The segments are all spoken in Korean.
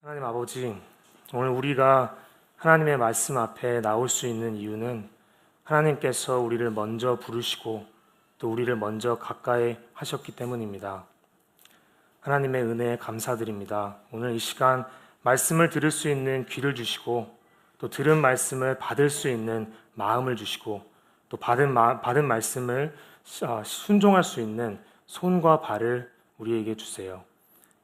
하나님 아버지, 오늘 우리가 하나님의 말씀 앞에 나올 수 있는 이유는 하나님께서 우리를 먼저 부르시고 또 우리를 먼저 가까이 하셨기 때문입니다. 하나님의 은혜에 감사드립니다. 오늘 이 시간 말씀을 들을 수 있는 귀를 주시고 또 들은 말씀을 받을 수 있는 마음을 주시고 또 받은 말씀을 순종할 수 있는 손과 발을 우리에게 주세요.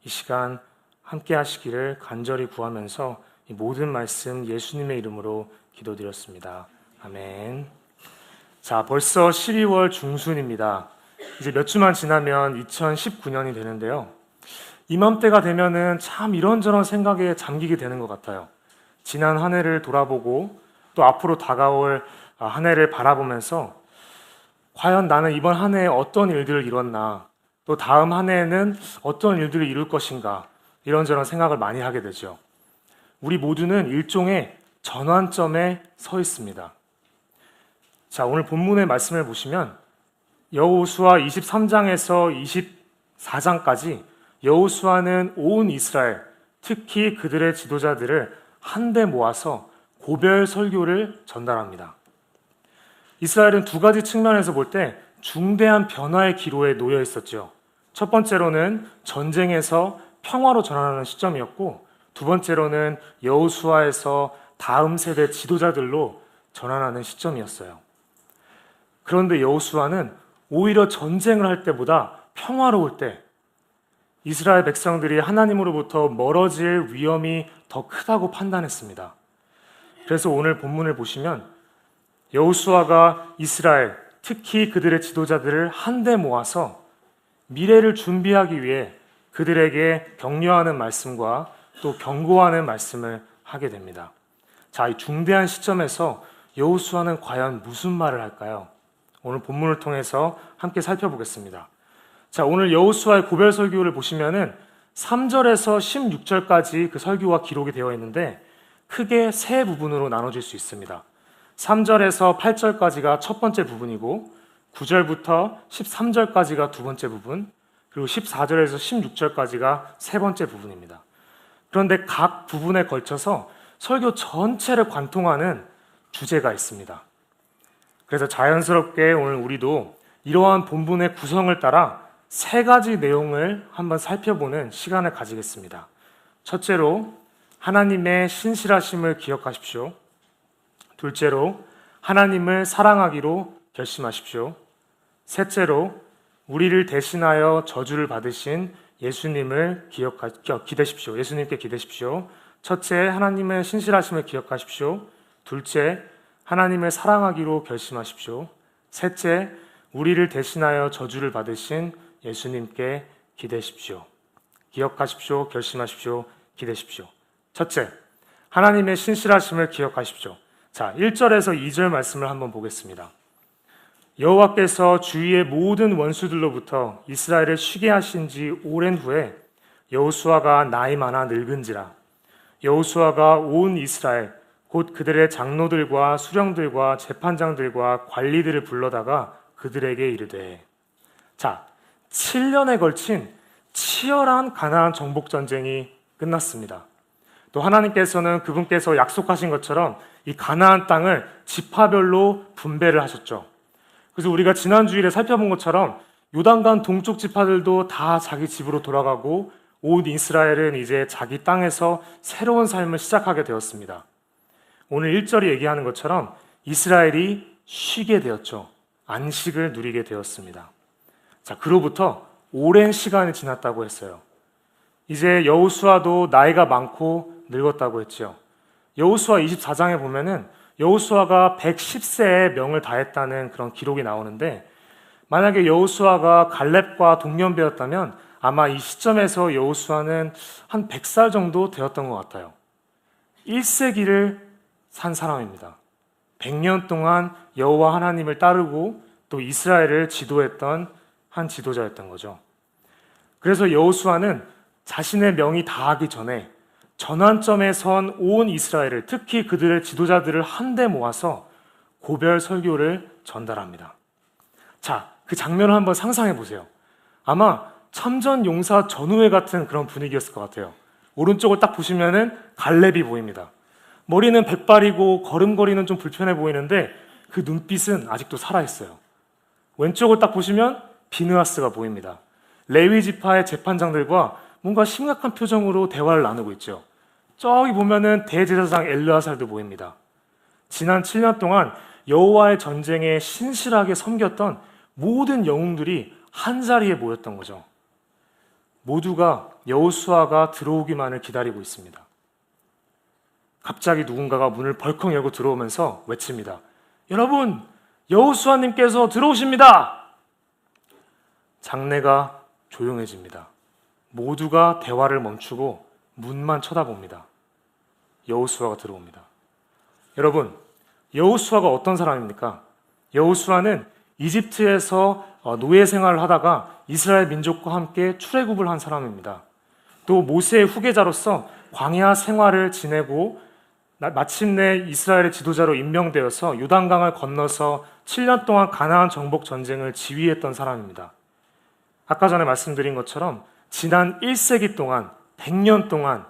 이 시간 함께 하시기를 간절히 구하면서 이 모든 말씀 예수님의 이름으로 기도드렸습니다. 아멘. 자, 벌써 12월 중순입니다. 이제 몇 주만 지나면 2019년이 되는데요. 이맘때가 되면은 참 이런저런 생각에 잠기게 되는 것 같아요. 지난 한 해를 돌아보고 또 앞으로 다가올 한 해를 바라보면서 과연 나는 이번 한 해에 어떤 일들을 이뤘나, 또 다음 한 해에는 어떤 일들을 이룰 것인가, 이런저런 생각을 많이 하게 되죠. 우리 모두는 일종의 전환점에 서 있습니다. 자, 오늘 본문의 말씀을 보시면 여호수아 23장에서 24장까지 여호수아는 온 이스라엘, 특히 그들의 지도자들을 한데 모아서 고별 설교를 전달합니다. 이스라엘은 두 가지 측면에서 볼 때 중대한 변화의 기로에 놓여 있었죠. 첫 번째로는 전쟁에서 평화로 전환하는 시점이었고, 두 번째로는 여호수아에서 다음 세대 지도자들로 전환하는 시점이었어요. 그런데 여호수아는 오히려 전쟁을 할 때보다 평화로울 때 이스라엘 백성들이 하나님으로부터 멀어질 위험이 더 크다고 판단했습니다. 그래서 오늘 본문을 보시면 여호수아가 이스라엘, 특히 그들의 지도자들을 한데 모아서 미래를 준비하기 위해 그들에게 격려하는 말씀과 또 경고하는 말씀을 하게 됩니다. 자, 이 중대한 시점에서 여호수아는 과연 무슨 말을 할까요? 오늘 본문을 통해서 함께 살펴보겠습니다. 자, 오늘 여호수아의 고별 설교를 보시면은 3절에서 16절까지 그 설교가 기록이 되어 있는데 크게 세 부분으로 나눠질 수 있습니다. 3절에서 8절까지가 첫 번째 부분이고 9절부터 13절까지가 두 번째 부분, 그리고 14절에서 16절까지가 세 번째 부분입니다. 그런데 각 부분에 걸쳐서 설교 전체를 관통하는 주제가 있습니다. 그래서 자연스럽게 오늘 우리도 이러한 본문의 구성을 따라 세 가지 내용을 한번 살펴보는 시간을 가지겠습니다. 첫째로 하나님의 신실하심을 기억하십시오. 둘째로 하나님을 사랑하기로 결심하십시오. 셋째로 우리를 대신하여 저주를 받으신 예수님을 기대십시오. 예수님께 기대십시오. 첫째, 하나님의 신실하심을 기억하십시오. 둘째, 하나님을 사랑하기로 결심하십시오. 셋째, 우리를 대신하여 저주를 받으신 예수님께 기대십시오. 기억하십시오. 결심하십시오. 기대십시오. 첫째, 하나님의 신실하심을 기억하십시오. 자, 1절에서 2절 말씀을 한번 보겠습니다. 여호와께서 주위의 모든 원수들로부터 이스라엘을 쉬게 하신 지 오랜 후에 여호수아가 나이 많아 늙은지라 여호수아가 온 이스라엘 곧 그들의 장로들과 수령들과 재판장들과 관리들을 불러다가 그들에게 이르되, 자, 7년에 걸친 치열한 가나안 정복 전쟁이 끝났습니다. 또 하나님께서는 그분께서 약속하신 것처럼 이 가나안 땅을 지파별로 분배를 하셨죠. 그래서 우리가 지난 주일에 살펴본 것처럼 요단강 동쪽 지파들도 다 자기 집으로 돌아가고 온 이스라엘은 이제 자기 땅에서 새로운 삶을 시작하게 되었습니다. 오늘 1절이 얘기하는 것처럼 이스라엘이 쉬게 되었죠. 안식을 누리게 되었습니다. 자, 그로부터 오랜 시간이 지났다고 했어요. 이제 여호수아도 나이가 많고 늙었다고 했죠. 여호수아 24장에 보면은 여호수아가 110세에 명을 다했다는 그런 기록이 나오는데, 만약에 여호수아가 갈렙과 동년배였다면 아마 이 시점에서 여호수아는 한 100살 정도 되었던 것 같아요. 1세기를 산 사람입니다. 100년 동안 여호와 하나님을 따르고 또 이스라엘을 지도했던 한 지도자였던 거죠. 그래서 여호수아는 자신의 명이 다하기 전에 전환점에 선 온 이스라엘을, 특히 그들의 지도자들을 한데 모아서 고별 설교를 전달합니다. 자, 그 장면을 한번 상상해 보세요. 아마 참전 용사 전우회 같은 그런 분위기였을 것 같아요. 오른쪽을 딱 보시면은 갈렙이 보입니다. 머리는 백발이고 걸음걸이는 좀 불편해 보이는데 그 눈빛은 아직도 살아있어요. 왼쪽을 딱 보시면 비느하스가 보입니다. 레위 지파의 재판장들과 뭔가 심각한 표정으로 대화를 나누고 있죠. 저기 보면은 대제사장 엘르아살도 보입니다. 지난 7년 동안 여호와의 전쟁에 신실하게 섬겼던 모든 영웅들이 한자리에 모였던 거죠. 모두가 여호수아가 들어오기만을 기다리고 있습니다. 갑자기 누군가가 문을 벌컥 열고 들어오면서 외칩니다. 여러분, 여호수아님께서 들어오십니다. 장내가 조용해집니다. 모두가 대화를 멈추고 문만 쳐다봅니다. 여호수아가 들어옵니다. 여러분, 여호수아가 어떤 사람입니까? 여호수아는 이집트에서 노예 생활을 하다가 이스라엘 민족과 함께 출애굽을 한 사람입니다. 또 모세의 후계자로서 광야 생활을 지내고 마침내 이스라엘의 지도자로 임명되어서 요단강을 건너서 7년 동안 가나안 정복 전쟁을 지휘했던 사람입니다. 아까 전에 말씀드린 것처럼 지난 1세기 동안 100년 동안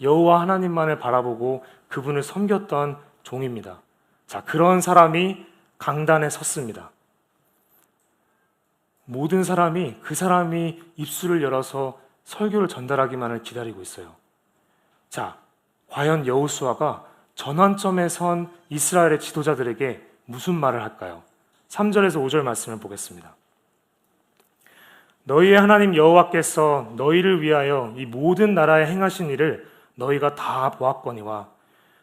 여호와 하나님만을 바라보고 그분을 섬겼던 종입니다. 자, 그런 사람이 강단에 섰습니다. 모든 사람이 그 사람이 입술을 열어서 설교를 전달하기만을 기다리고 있어요. 자, 과연 여호수아가 전환점에 선 이스라엘의 지도자들에게 무슨 말을 할까요? 3절에서 5절 말씀을 보겠습니다. 너희의 하나님 여호와께서 너희를 위하여 이 모든 나라에 행하신 일을 너희가 다 보았거니와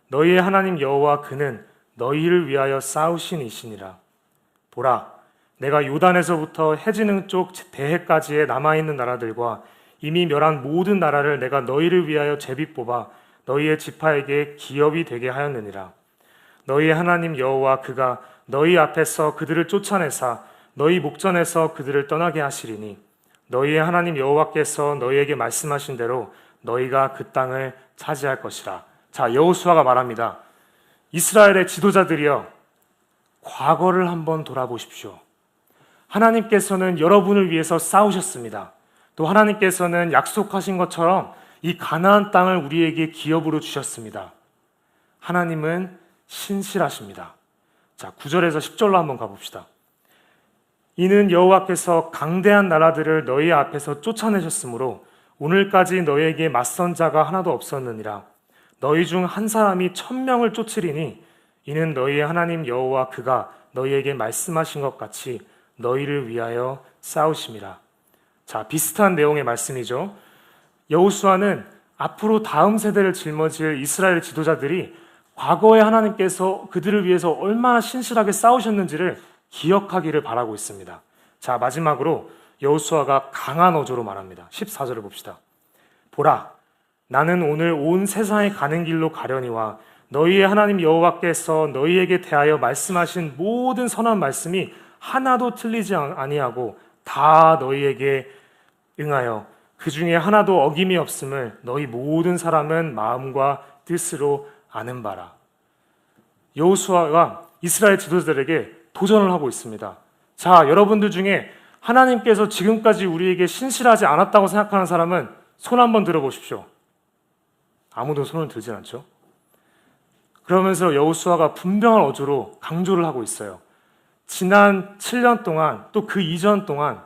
너희의 하나님 여호와 그는 너희를 위하여 싸우신 이시니라. 보라, 내가 요단에서부터 해지는 쪽 대해까지의 남아있는 나라들과 이미 멸한 모든 나라를 내가 너희를 위하여 제비 뽑아 너희의 지파에게 기업이 되게 하였느니라. 너희의 하나님 여호와 그가 너희 앞에서 그들을 쫓아내사 너희 목전에서 그들을 떠나게 하시리니 너희의 하나님 여호와께서 너희에게 말씀하신 대로 너희가 그 땅을 차지할 것이라. 자, 여호수아가 말합니다. 이스라엘의 지도자들이여, 과거를 한번 돌아보십시오. 하나님께서는 여러분을 위해서 싸우셨습니다. 또 하나님께서는 약속하신 것처럼 이 가나안 땅을 우리에게 기업으로 주셨습니다. 하나님은 신실하십니다. 자, 9절에서 10절로 한번 가봅시다. 이는 여호와께서 강대한 나라들을 너희 앞에서 쫓아내셨으므로 오늘까지 너희에게 맞선 자가 하나도 없었느니라. 너희 중 한 사람이 1000명을 쫓으리니 이는 너희의 하나님 여호와 그가 너희에게 말씀하신 것 같이 너희를 위하여 싸우심이라. 자, 비슷한 내용의 말씀이죠. 여호수아는 앞으로 다음 세대를 짊어질 이스라엘 지도자들이 과거에 하나님께서 그들을 위해서 얼마나 신실하게 싸우셨는지를 기억하기를 바라고 있습니다. 자, 마지막으로 여호수아가 강한 어조로 말합니다. 14절을 봅시다. 보라, 나는 오늘 온 세상에 가는 길로 가려니와 너희의 하나님 여호와께서 너희에게 대하여 말씀하신 모든 선한 말씀이 하나도 틀리지 아니하고 다 너희에게 응하여 그 중에 하나도 어김이 없음을 너희 모든 사람은 마음과 뜻으로 아는 바라. 여호수아가 이스라엘 지도자들에게 도전을 하고 있습니다. 자, 여러분들 중에 하나님께서 지금까지 우리에게 신실하지 않았다고 생각하는 사람은 손 한번 들어보십시오. 아무도 손을 들지 않죠. 그러면서 여호수아가 분명한 어조로 강조를 하고 있어요. 지난 7년 동안 또 그 이전 동안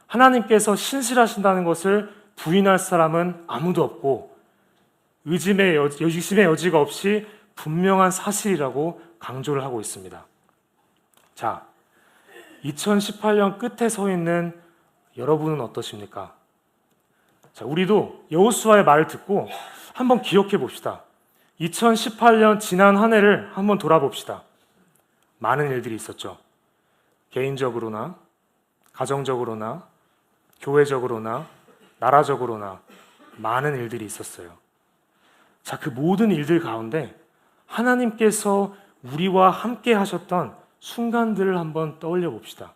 하나님께서 신실하신다는 것을 부인할 사람은 아무도 없고 의심의 여지가 없이 분명한 사실이라고 강조를 하고 있습니다. 자, 2018년 끝에 서 있는 여러분은 어떠십니까? 자, 우리도 여호수아의 말을 듣고 한번 기억해 봅시다. 2018년 지난 한 해를 한번 돌아봅시다. 많은 일들이 있었죠. 개인적으로나 가정적으로나 교회적으로나 나라적으로나 많은 일들이 있었어요. 자, 그 모든 일들 가운데 하나님께서 우리와 함께 하셨던 순간들을 한번 떠올려 봅시다.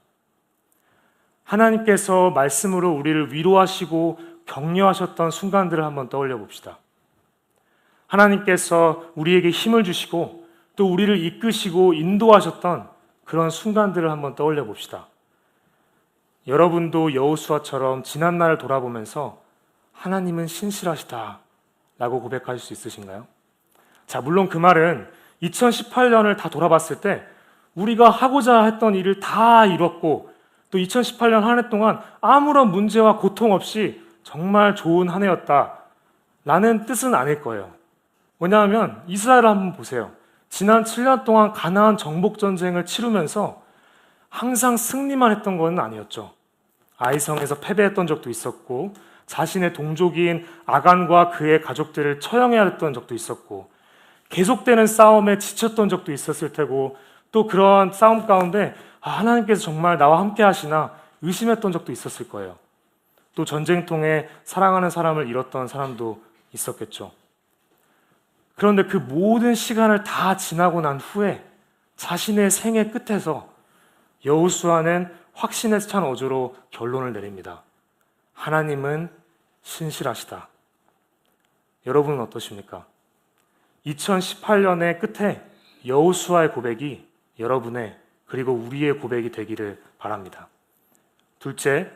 하나님께서 말씀으로 우리를 위로하시고 격려하셨던 순간들을 한번 떠올려 봅시다. 하나님께서 우리에게 힘을 주시고 또 우리를 이끄시고 인도하셨던 그런 순간들을 한번 떠올려 봅시다. 여러분도 여호수아처럼 지난 날을 돌아보면서 하나님은 신실하시다 라고 고백하실 수 있으신가요? 자, 물론 그 말은 2018년을 다 돌아봤을 때 우리가 하고자 했던 일을 다 이뤘고 또 2018년 한 해 동안 아무런 문제와 고통 없이 정말 좋은 한 해였다 라는 뜻은 아닐 거예요. 왜냐하면 이스라엘을 한번 보세요. 지난 7년 동안 가나안 정복 전쟁을 치르면서 항상 승리만 했던 건 아니었죠. 아이성에서 패배했던 적도 있었고 자신의 동족인 아간과 그의 가족들을 처형해야 했던 적도 있었고 계속되는 싸움에 지쳤던 적도 있었을 테고 또 그러한 싸움 가운데 하나님께서 정말 나와 함께 하시나 의심했던 적도 있었을 거예요. 또 전쟁통에 사랑하는 사람을 잃었던 사람도 있었겠죠. 그런데 그 모든 시간을 다 지나고 난 후에 자신의 생애 끝에서 여호수아는 확신에 찬 어조로 결론을 내립니다. 하나님은 신실하시다. 여러분은 어떠십니까? 2018년의 끝에 여호수아의 고백이 여러분의 그리고 우리의 고백이 되기를 바랍니다. 둘째,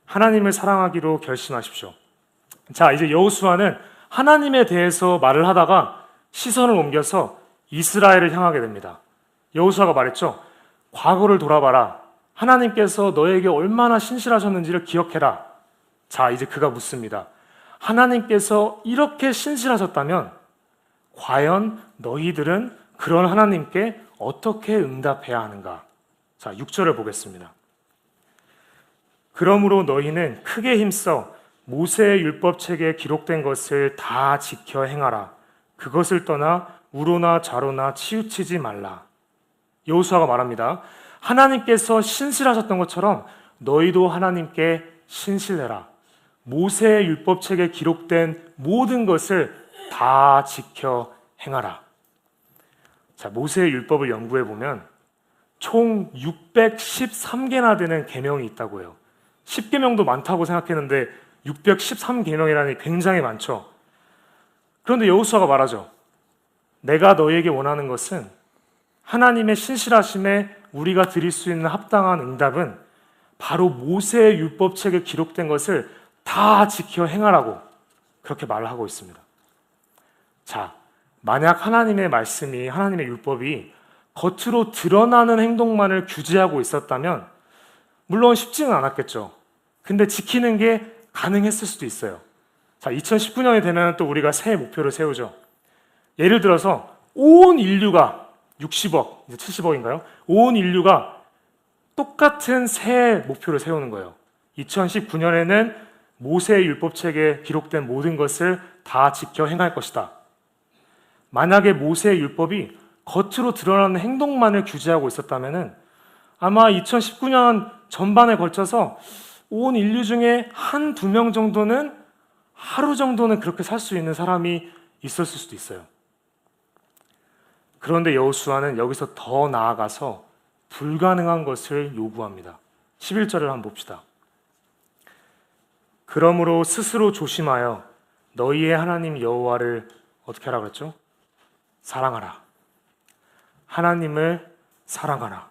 하나님을 사랑하기로 결심하십시오. 자, 이제 여호수아는 하나님에 대해서 말을 하다가 시선을 옮겨서 이스라엘을 향하게 됩니다. 여호수아가 말했죠. 과거를 돌아봐라. 하나님께서 너에게 얼마나 신실하셨는지를 기억해라. 자, 이제 그가 묻습니다. 하나님께서 이렇게 신실하셨다면 과연 너희들은 그런 하나님께 어떻게 응답해야 하는가? 자, 6절을 보겠습니다. 그러므로 너희는 크게 힘써 모세의 율법책에 기록된 것을 다 지켜 행하라. 그것을 떠나 우로나 좌로나 치우치지 말라. 여호수아가 말합니다. 하나님께서 신실하셨던 것처럼 너희도 하나님께 신실해라. 모세의 율법책에 기록된 모든 것을 다 지켜 행하라. 자, 모세의 율법을 연구해 보면 총 613개나 되는 계명이 있다고 해요. 10계명도 많다고 생각했는데 613계명이라니 굉장히 많죠. 그런데 여호수아가 말하죠. 내가 너희에게 원하는 것은 하나님의 신실하심에 우리가 드릴 수 있는 합당한 응답은 바로 모세의 율법책에 기록된 것을 다 지켜 행하라고 그렇게 말을 하고 있습니다. 자, 만약 하나님의 말씀이, 하나님의 율법이 겉으로 드러나는 행동만을 규제하고 있었다면 물론 쉽지는 않았겠죠. 근데 지키는 게 가능했을 수도 있어요. 자, 2019년이 되면 또 우리가 새해 목표를 세우죠. 예를 들어서 온 인류가 60억, 이제 70억인가요? 온 인류가 똑같은 새해 목표를 세우는 거예요. 2019년에는 모세의 율법책에 기록된 모든 것을 다 지켜 행할 것이다. 만약에 모세의 율법이 겉으로 드러나는 행동만을 규제하고 있었다면 아마 2019년 전반에 걸쳐서 온 인류 중에 한 두 명 정도는 하루 정도는 그렇게 살 수 있는 사람이 있었을 수도 있어요. 그런데 여호수아는 여기서 더 나아가서 불가능한 것을 요구합니다. 11절을 한번 봅시다. 그러므로 스스로 조심하여 너희의 하나님 여호와를 어떻게 하라 그랬죠? 사랑하라. 하나님을 사랑하라.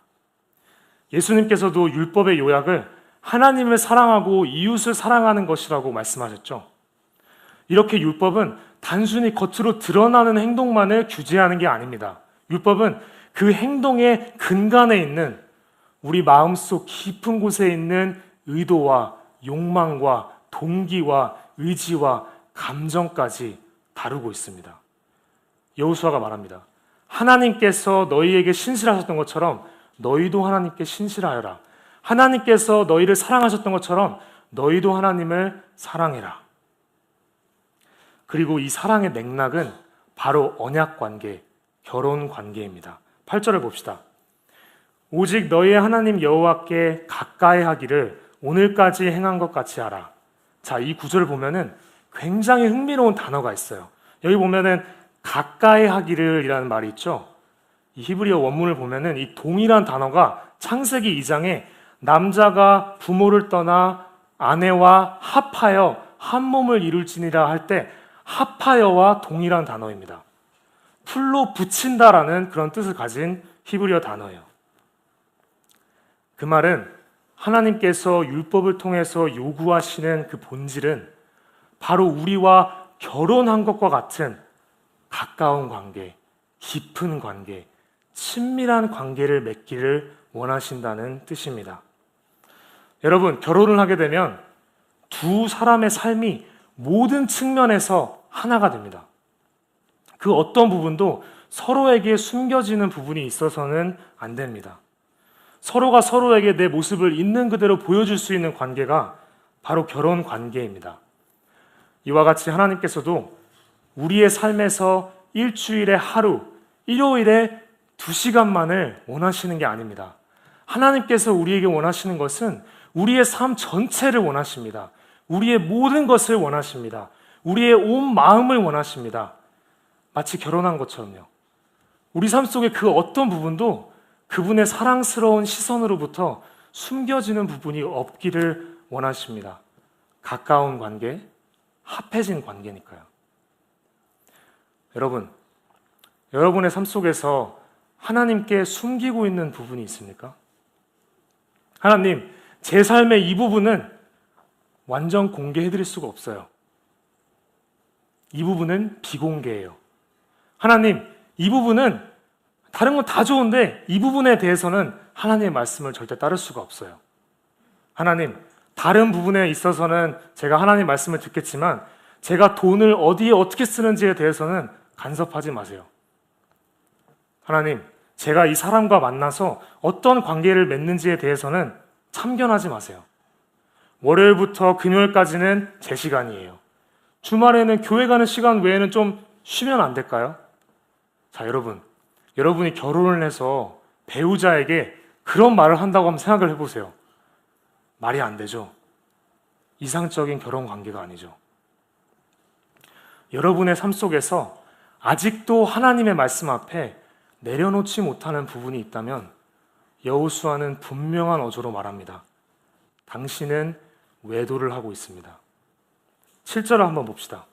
예수님께서도 율법의 요약을 하나님을 사랑하고 이웃을 사랑하는 것이라고 말씀하셨죠. 이렇게 율법은 단순히 겉으로 드러나는 행동만을 규제하는 게 아닙니다. 율법은 그 행동의 근간에 있는 우리 마음속 깊은 곳에 있는 의도와 욕망과 동기와 의지와 감정까지 다루고 있습니다. 여호수아가 말합니다. 하나님께서 너희에게 신실하셨던 것처럼 너희도 하나님께 신실하여라. 하나님께서 너희를 사랑하셨던 것처럼 너희도 하나님을 사랑해라. 그리고 이 사랑의 맥락은 바로 언약 관계, 결혼 관계입니다. 8절을 봅시다. 오직 너희의 하나님 여호와께 가까이 하기를 오늘까지 행한 것 같이 하라. 자, 이 구절을 보면은 굉장히 흥미로운 단어가 있어요. 여기 보면은 가까이 하기를 이라는 말이 있죠. 이 히브리어 원문을 보면은 이 동일한 단어가 창세기 2장에 남자가 부모를 떠나 아내와 합하여 한 몸을 이룰지니라 할 때 합하여와 동일한 단어입니다. 풀로 붙인다라는 그런 뜻을 가진 히브리어 단어예요. 그 말은 하나님께서 율법을 통해서 요구하시는 그 본질은 바로 우리와 결혼한 것과 같은 가까운 관계, 깊은 관계, 친밀한 관계를 맺기를 원하신다는 뜻입니다. 여러분, 결혼을 하게 되면 두 사람의 삶이 모든 측면에서 하나가 됩니다. 그 어떤 부분도 서로에게 숨겨지는 부분이 있어서는 안 됩니다. 서로가 서로에게 내 모습을 있는 그대로 보여줄 수 있는 관계가 바로 결혼 관계입니다. 이와 같이 하나님께서도 우리의 삶에서 일주일에 하루, 일요일에 2시간만을 원하시는 게 아닙니다. 하나님께서 우리에게 원하시는 것은 우리의 삶 전체를 원하십니다. 우리의 모든 것을 원하십니다. 우리의 온 마음을 원하십니다. 마치 결혼한 것처럼요. 우리 삶 속에 그 어떤 부분도 그분의 사랑스러운 시선으로부터 숨겨지는 부분이 없기를 원하십니다. 가까운 관계, 합해진 관계니까요. 여러분, 여러분의 삶 속에서 하나님께 숨기고 있는 부분이 있습니까? 하나님, 제 삶의 이 부분은 완전 공개해드릴 수가 없어요. 이 부분은 비공개예요. 하나님, 이 부분은 다른 건 다 좋은데 이 부분에 대해서는 하나님의 말씀을 절대 따를 수가 없어요. 하나님, 다른 부분에 있어서는 제가 하나님의 말씀을 듣겠지만 제가 돈을 어디에 어떻게 쓰는지에 대해서는 간섭하지 마세요. 하나님, 제가 이 사람과 만나서 어떤 관계를 맺는지에 대해서는 참견하지 마세요. 월요일부터 금요일까지는 제 시간이에요. 주말에는 교회 가는 시간 외에는 좀 쉬면 안 될까요? 자, 여러분이 결혼을 해서 배우자에게 그런 말을 한다고 한번 생각을 해보세요. 말이 안 되죠. 이상적인 결혼 관계가 아니죠. 여러분의 삶 속에서 아직도 하나님의 말씀 앞에 내려놓지 못하는 부분이 있다면 여호수아는 분명한 어조로 말합니다. 당신은 외도를 하고 있습니다. 7절을 한번 봅시다.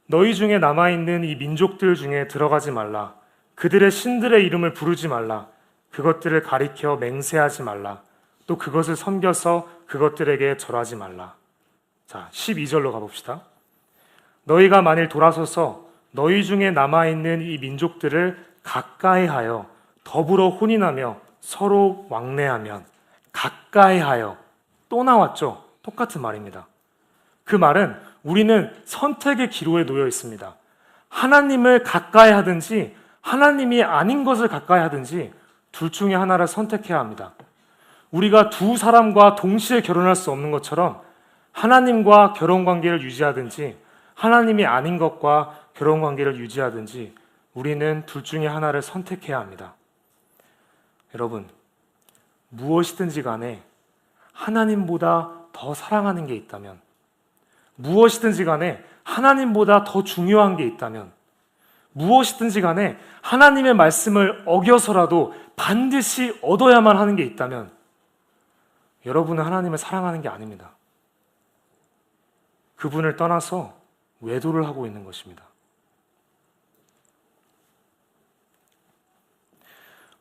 너희 중에 남아있는 이 민족들 중에 들어가지 말라. 그들의 신들의 이름을 부르지 말라. 그것들을 가리켜 맹세하지 말라. 또 그것을 섬겨서 그것들에게 절하지 말라. 자, 12절로 가봅시다. 너희가 만일 돌아서서 너희 중에 남아있는 이 민족들을 가까이하여 더불어 혼인하며 서로 왕래하면, 가까이하여, 또 나왔죠? 똑같은 말입니다. 그 말은 우리는 선택의 기로에 놓여 있습니다. 하나님을 가까이 하든지 하나님이 아닌 것을 가까이 하든지 둘 중에 하나를 선택해야 합니다. 우리가 두 사람과 동시에 결혼할 수 없는 것처럼 하나님과 결혼관계를 유지하든지 하나님이 아닌 것과 결혼관계를 유지하든지 우리는 둘 중에 하나를 선택해야 합니다. 여러분, 무엇이든지 간에 하나님보다 더 사랑하는 게 있다면, 무엇이든지 간에 하나님보다 더 중요한 게 있다면, 무엇이든지 간에 하나님의 말씀을 어겨서라도 반드시 얻어야만 하는 게 있다면 여러분은 하나님을 사랑하는 게 아닙니다. 그분을 떠나서 외도를 하고 있는 것입니다.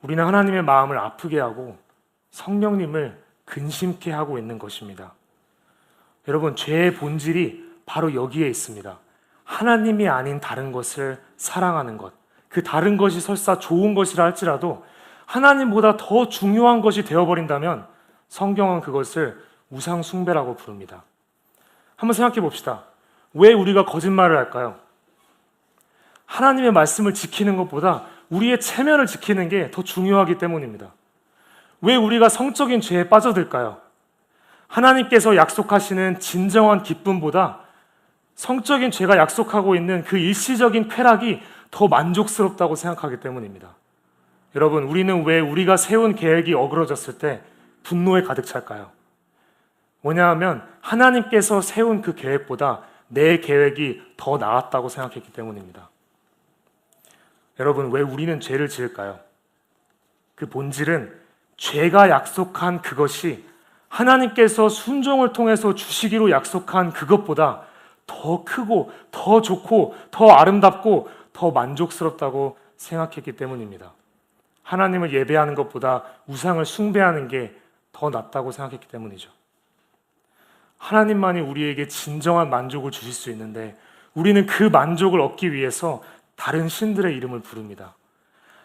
우리는 하나님의 마음을 아프게 하고 성령님을 근심케 하고 있는 것입니다. 여러분, 죄의 본질이 바로 여기에 있습니다. 하나님이 아닌 다른 것을 사랑하는 것. 그 다른 것이 설사 좋은 것이라 할지라도 하나님보다 더 중요한 것이 되어버린다면 성경은 그것을 우상 숭배라고 부릅니다. 한번 생각해 봅시다. 왜 우리가 거짓말을 할까요? 하나님의 말씀을 지키는 것보다 우리의 체면을 지키는 게 더 중요하기 때문입니다. 왜 우리가 성적인 죄에 빠져들까요? 하나님께서 약속하시는 진정한 기쁨보다 성적인 죄가 약속하고 있는 그 일시적인 쾌락이 더 만족스럽다고 생각하기 때문입니다. 여러분, 우리는 왜 우리가 세운 계획이 어그러졌을 때 분노에 가득 찰까요? 왜냐하면 하나님께서 세운 그 계획보다 내 계획이 더 나았다고 생각했기 때문입니다. 여러분, 왜 우리는 죄를 지을까요? 그 본질은 죄가 약속한 그것이 하나님께서 순종을 통해서 주시기로 약속한 그것보다 더 크고 더 좋고 더 아름답고 더 만족스럽다고 생각했기 때문입니다. 하나님을 예배하는 것보다 우상을 숭배하는 게 더 낫다고 생각했기 때문이죠. 하나님만이 우리에게 진정한 만족을 주실 수 있는데 우리는 그 만족을 얻기 위해서 다른 신들의 이름을 부릅니다.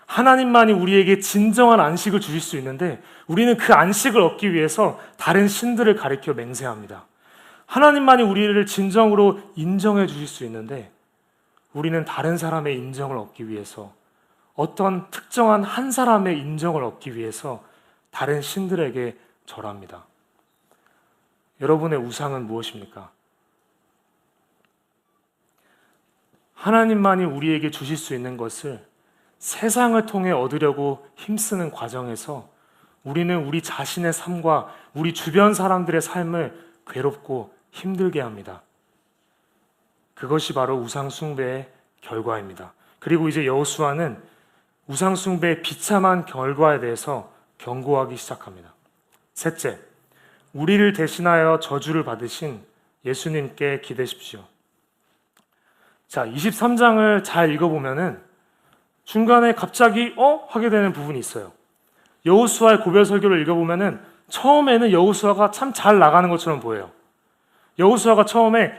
하나님만이 우리에게 진정한 안식을 주실 수 있는데 우리는 그 안식을 얻기 위해서 다른 신들을 가리켜 맹세합니다. 하나님만이 우리를 진정으로 인정해 주실 수 있는데 우리는 다른 사람의 인정을 얻기 위해서 어떤 특정한 한 사람의 인정을 얻기 위해서 다른 신들에게 절합니다. 여러분의 우상은 무엇입니까? 하나님만이 우리에게 주실 수 있는 것을 세상을 통해 얻으려고 힘쓰는 과정에서 우리는 우리 자신의 삶과 우리 주변 사람들의 삶을 괴롭고 힘들게 합니다. 그것이 바로 우상숭배의 결과입니다. 그리고 이제 여호수아는 우상숭배의 비참한 결과에 대해서 경고하기 시작합니다. 셋째, 우리를 대신하여 저주를 받으신 예수님께 기대십시오. 자, 23장을 잘 읽어보면은 중간에 갑자기 하게 되는 부분이 있어요. 여호수아의 고별 설교를 읽어보면은 처음에는 여호수아가 참 잘 나가는 것처럼 보여요. 여호수아가 처음에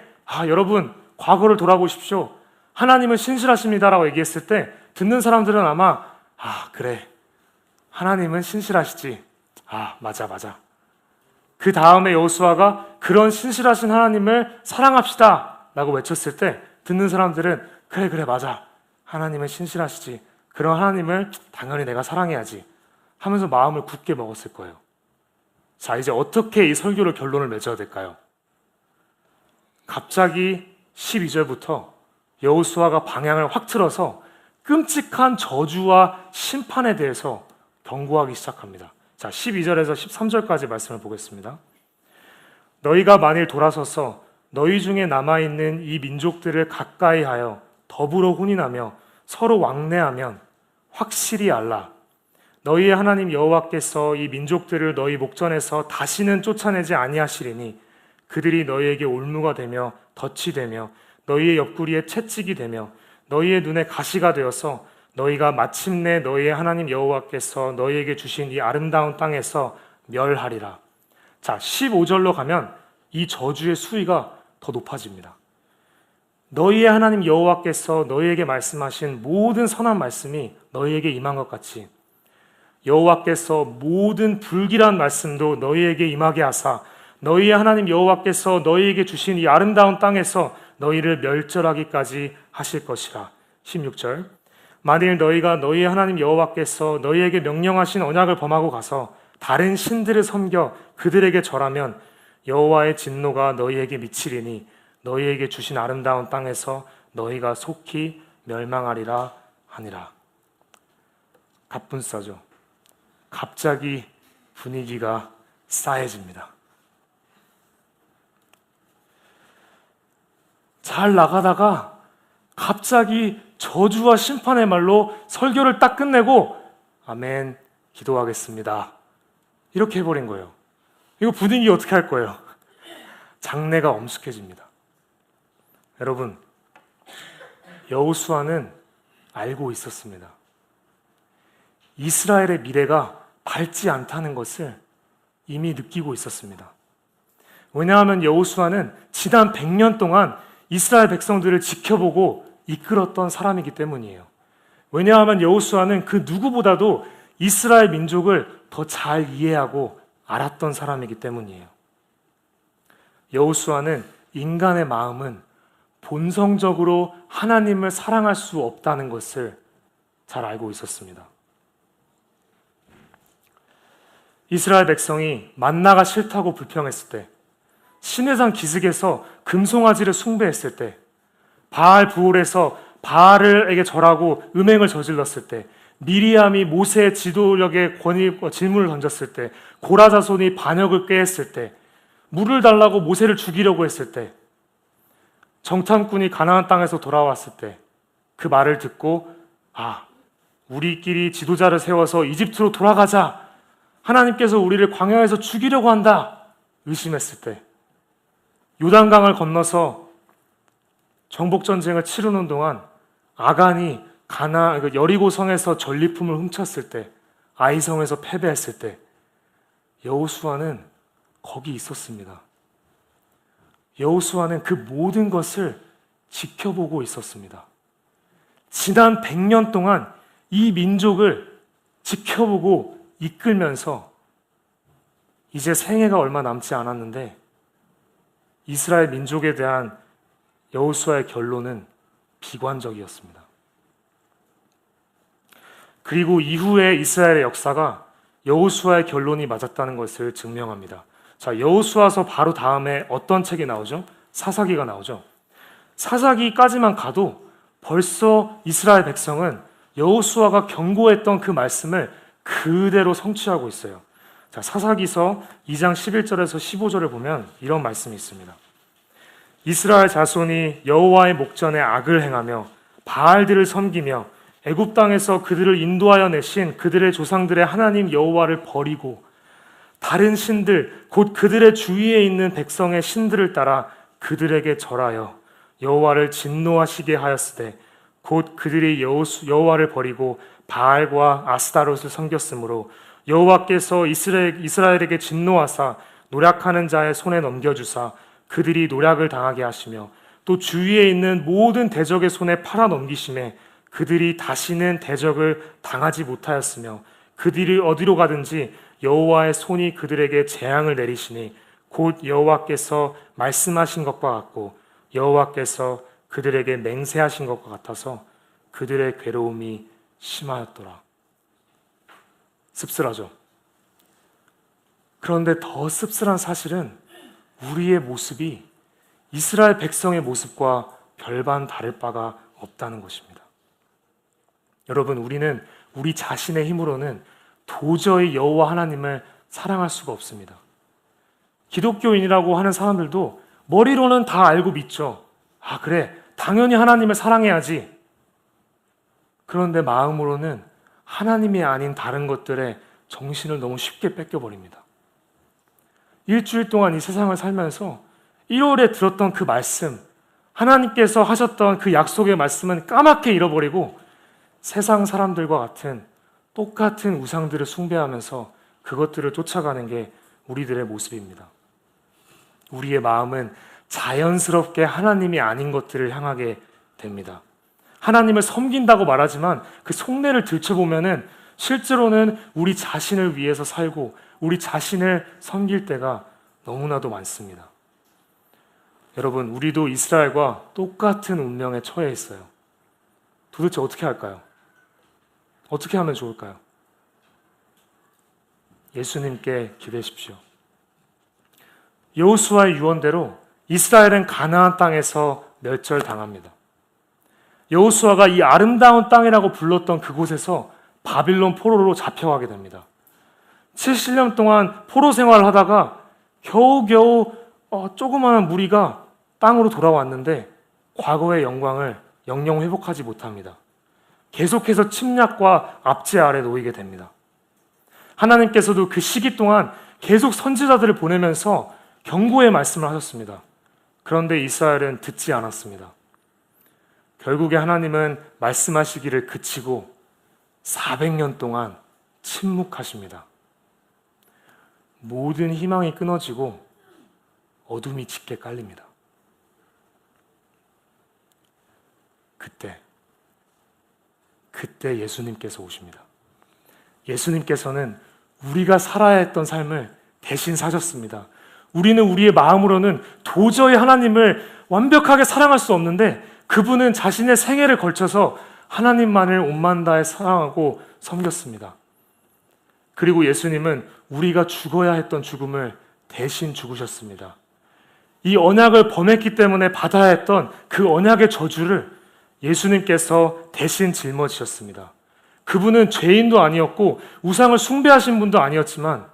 여러분 과거를 돌아보십시오. 하나님은 신실하십니다라고 얘기했을 때 듣는 사람들은 아마 그래 하나님은 신실하시지. 맞아. 그 다음에 여호수아가 그런 신실하신 하나님을 사랑합시다 라고 외쳤을 때 듣는 사람들은 그래 맞아. 하나님은 신실하시지. 그런 하나님을 당연히 내가 사랑해야지 하면서 마음을 굳게 먹었을 거예요. 자, 이제 어떻게 이 설교를 결론을 맺어야 될까요? 갑자기 12절부터 여호수아가 방향을 확 틀어서 끔찍한 저주와 심판에 대해서 경고하기 시작합니다. 자, 12절에서 13절까지 말씀을 보겠습니다. 너희가 만일 돌아서서 너희 중에 남아있는 이 민족들을 가까이 하여 더불어 혼인하며 서로 왕래하면 확실히 알라. 너희의 하나님 여호와께서 이 민족들을 너희 목전에서 다시는 쫓아내지 아니하시리니 그들이 너희에게 올무가 되며 덫이 되며 너희의 옆구리에 채찍이 되며 너희의 눈에 가시가 되어서 너희가 마침내 너희의 하나님 여호와께서 너희에게 주신 이 아름다운 땅에서 멸하리라. 자, 15절로 가면 이 저주의 수위가 더 높아집니다. 너희의 하나님 여호와께서 너희에게 말씀하신 모든 선한 말씀이 너희에게 임한 것 같이 여호와께서 모든 불길한 말씀도 너희에게 임하게 하사 너희의 하나님 여호와께서 너희에게 주신 이 아름다운 땅에서 너희를 멸절하기까지 하실 것이라. 16절 만일 너희가 너희의 하나님 여호와께서 너희에게 명령하신 언약을 범하고 가서 다른 신들을 섬겨 그들에게 절하면 여호와의 진노가 너희에게 미치리니 너희에게 주신 아름다운 땅에서 너희가 속히 멸망하리라 하니라. 갑분싸죠. 갑자기 분위기가 싸해집니다. 잘 나가다가 갑자기 저주와 심판의 말로 설교를 딱 끝내고 아멘 기도하겠습니다 이렇게 해버린 거예요. 이거 분위기 어떻게 할 거예요? 장내가 엄숙해집니다. 여러분, 여호수아는 알고 있었습니다. 이스라엘의 미래가 밝지 않다는 것을 이미 느끼고 있었습니다. 왜냐하면 여호수아는 지난 100년 동안 이스라엘 백성들을 지켜보고 이끌었던 사람이기 때문이에요. 왜냐하면 여호수아는 그 누구보다도 이스라엘 민족을 더 잘 이해하고 알았던 사람이기 때문이에요. 여호수아는 인간의 마음은 본성적으로 하나님을 사랑할 수 없다는 것을 잘 알고 있었습니다. 이스라엘 백성이 만나가 싫다고 불평했을 때, 시내산 기슭에서 금송아지를 숭배했을 때, 바알 부올에서 바알에게 절하고 음행을 저질렀을 때, 미리암이 모세의 지도력에 질문을 던졌을 때, 고라 자손이 반역을 꾀했을 때, 물을 달라고 모세를 죽이려고 했을 때, 정탐꾼이 가나안 땅에서 돌아왔을 때 그 말을 듣고 우리끼리 지도자를 세워서 이집트로 돌아가자, 하나님께서 우리를 광야에서 죽이려고 한다 의심했을 때, 요단강을 건너서 정복전쟁을 치르는 동안 아간이 여리고성에서 전리품을 훔쳤을 때, 아이성에서 패배했을 때 여호수아는 거기 있었습니다. 여호수아는 그 모든 것을 지켜보고 있었습니다. 지난 100년 동안 이 민족을 지켜보고 이끌면서 이제 생애가 얼마 남지 않았는데 이스라엘 민족에 대한 여호수아의 결론은 비관적이었습니다. 그리고 이후에 이스라엘의 역사가 여호수아의 결론이 맞았다는 것을 증명합니다. 자, 여호수아서 바로 다음에 어떤 책이 나오죠? 사사기가 나오죠. 사사기까지만 가도 벌써 이스라엘 백성은 여호수아가 경고했던 그 말씀을 그대로 성취하고 있어요. 자, 사사기서 2장 11절에서 15절을 보면 이런 말씀이 있습니다. 이스라엘 자손이 여호와의 목전에 악을 행하며 바알들을 섬기며 애굽 땅에서 그들을 인도하여 내신 그들의 조상들의 하나님 여호와를 버리고 다른 신들 곧 그들의 주위에 있는 백성의 신들을 따라 그들에게 절하여 여호와를 진노하시게 하였으되 곧 그들이 여호와를 버리고 바알과 아스타롯을 섬겼으므로 여호와께서 이스라엘에게 진노하사 노략하는 자의 손에 넘겨주사 그들이 노략을 당하게 하시며 또 주위에 있는 모든 대적의 손에 팔아 넘기심에 그들이 다시는 대적을 당하지 못하였으며 그들이 어디로 가든지 여호와의 손이 그들에게 재앙을 내리시니 곧 여호와께서 말씀하신 것과 같고 여호와께서 그들에게 맹세하신 것과 같아서 그들의 괴로움이 심하였더라. 씁쓸하죠. 그런데 더 씁쓸한 사실은 우리의 모습이 이스라엘 백성의 모습과 별반 다를 바가 없다는 것입니다. 여러분, 우리는 우리 자신의 힘으로는 도저히 여호와 하나님을 사랑할 수가 없습니다. 기독교인이라고 하는 사람들도 머리로는 다 알고 믿죠. 아, 그래, 당연히 하나님을 사랑해야지. 그런데 마음으로는 하나님이 아닌 다른 것들에 정신을 너무 쉽게 뺏겨버립니다. 일주일 동안 이 세상을 살면서 1월에 들었던 그 말씀, 하나님께서 하셨던 그 약속의 말씀은 까맣게 잃어버리고 세상 사람들과 같은 똑같은 우상들을 숭배하면서 그것들을 쫓아가는 게 우리들의 모습입니다. 우리의 마음은 자연스럽게 하나님이 아닌 것들을 향하게 됩니다. 하나님을 섬긴다고 말하지만 그 속내를 들춰보면은 실제로는 우리 자신을 위해서 살고 우리 자신을 섬길 때가 너무나도 많습니다. 여러분, 우리도 이스라엘과 똑같은 운명에 처해 있어요. 도대체 어떻게 할까요? 어떻게 하면 좋을까요? 예수님께 기대십시오. 여호수아의 유언대로 이스라엘은 가나안 땅에서 멸절당합니다. 여호수아가 이 아름다운 땅이라고 불렀던 그곳에서 바빌론 포로로 잡혀가게 됩니다. 70년 동안 포로 생활을 하다가 겨우겨우 조그마한 무리가 땅으로 돌아왔는데 과거의 영광을 영영 회복하지 못합니다. 계속해서 침략과 압제 아래 놓이게 됩니다. 하나님께서도 그 시기 동안 계속 선지자들을 보내면서 경고의 말씀을 하셨습니다. 그런데 이스라엘은 듣지 않았습니다. 결국에 하나님은 말씀하시기를 그치고 400년 동안 침묵하십니다. 모든 희망이 끊어지고 어둠이 짙게 깔립니다. 그때 예수님께서 오십니다. 예수님께서는 우리가 살아야 했던 삶을 대신 사셨습니다. 우리는 우리의 마음으로는 도저히 하나님을 완벽하게 사랑할 수 없는데 그분은 자신의 생애를 걸쳐서 하나님만을 온만 다해 사랑하고 섬겼습니다. 그리고 예수님은 우리가 죽어야 했던 죽음을 대신 죽으셨습니다. 이 언약을 범했기 때문에 받아야 했던 그 언약의 저주를 예수님께서 대신 짊어지셨습니다. 그분은 죄인도 아니었고 우상을 숭배하신 분도 아니었지만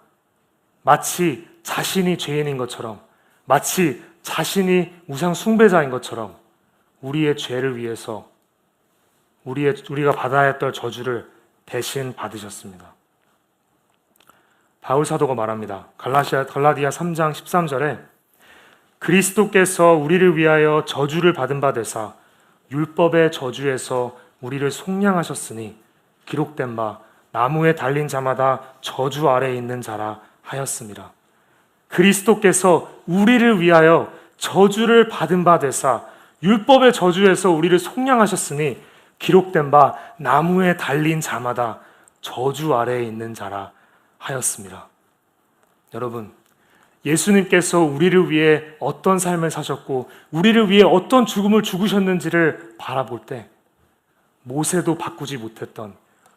마치 자신이 죄인인 것처럼, 마치 자신이 우상 숭배자인 것처럼 우리의 죄를 위해서 우리가 받아야 했던 저주를 대신 받으셨습니다. 바울 사도가 말합니다. 갈라디아 3장 13절에 그리스도께서 우리를 위하여 저주를 받은 바 되사 율법의 저주에서 우리를 속량하셨으니 기록된 바 나무에 달린 자마다 저주 아래에 있는 자라 하였습니다. 그리스도께서 우리를 위하여 저주를 받은 바 되사 율법의 저주에서 우리를 속량하셨으니 기록된 바 나무에 달린 자마다 저주 아래에 있는 자라 하였습니다. 여러분, 예수님께서 우리를 위해 어떤 삶을 사셨고 우리를 위해 어떤 죽음을 죽으셨는지를 바라볼 때 모세도 바꾸지 못했던,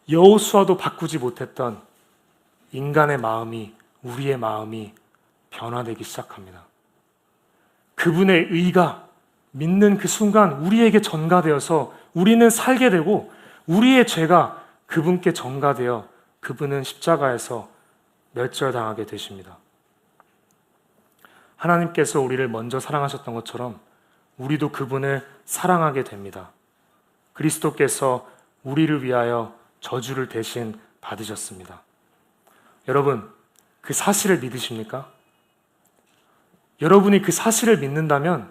여호수아도 바꾸지 못했던 인간의 마음이, 우리의 마음이 변화되기 시작합니다. 그분의 의가 믿는 그 순간 우리에게 전가되어서 우리는 살게 되고 우리의 죄가 그분께 전가되어 그분은 십자가에서 멸절당하게 되십니다. 하나님께서 우리를 먼저 사랑하셨던 것처럼 우리도 그분을 사랑하게 됩니다. 그리스도께서 우리를 위하여 저주를 대신 받으셨습니다. 여러분, 그 사실을 믿으십니까? 여러분이 그 사실을 믿는다면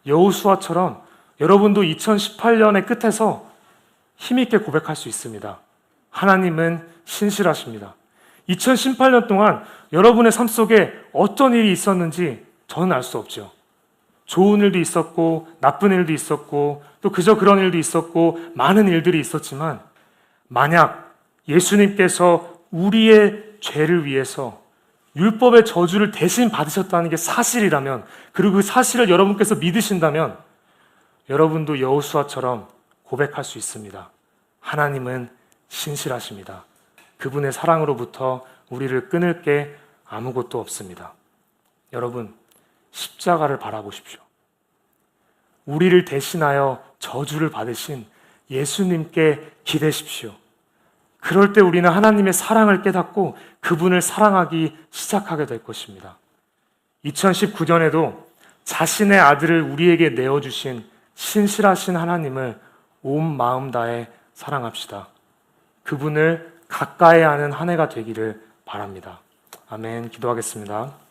여호수아처럼 여러분도 2018년의 끝에서 힘있게 고백할 수 있습니다. 하나님은 신실하십니다. 2018년 동안 여러분의 삶 속에 어떤 일이 있었는지 저는 알 수 없죠. 좋은 일도 있었고 나쁜 일도 있었고 또 그저 그런 일도 있었고 많은 일들이 있었지만 만약 예수님께서 우리의 죄를 위해서 율법의 저주를 대신 받으셨다는 게 사실이라면, 그리고 그 사실을 여러분께서 믿으신다면 여러분도 여호수아처럼 고백할 수 있습니다. 하나님은 신실하십니다. 그분의 사랑으로부터 우리를 끊을 게 아무것도 없습니다. 여러분, 십자가를 바라보십시오. 우리를 대신하여 저주를 받으신 예수님께 기대십시오. 그럴 때 우리는 하나님의 사랑을 깨닫고 그분을 사랑하기 시작하게 될 것입니다. 2019년에도 자신의 아들을 우리에게 내어주신 신실하신 하나님을 온 마음 다해 사랑합시다. 그분을 가까이 하는 한 해가 되기를 바랍니다. 아멘. 기도하겠습니다.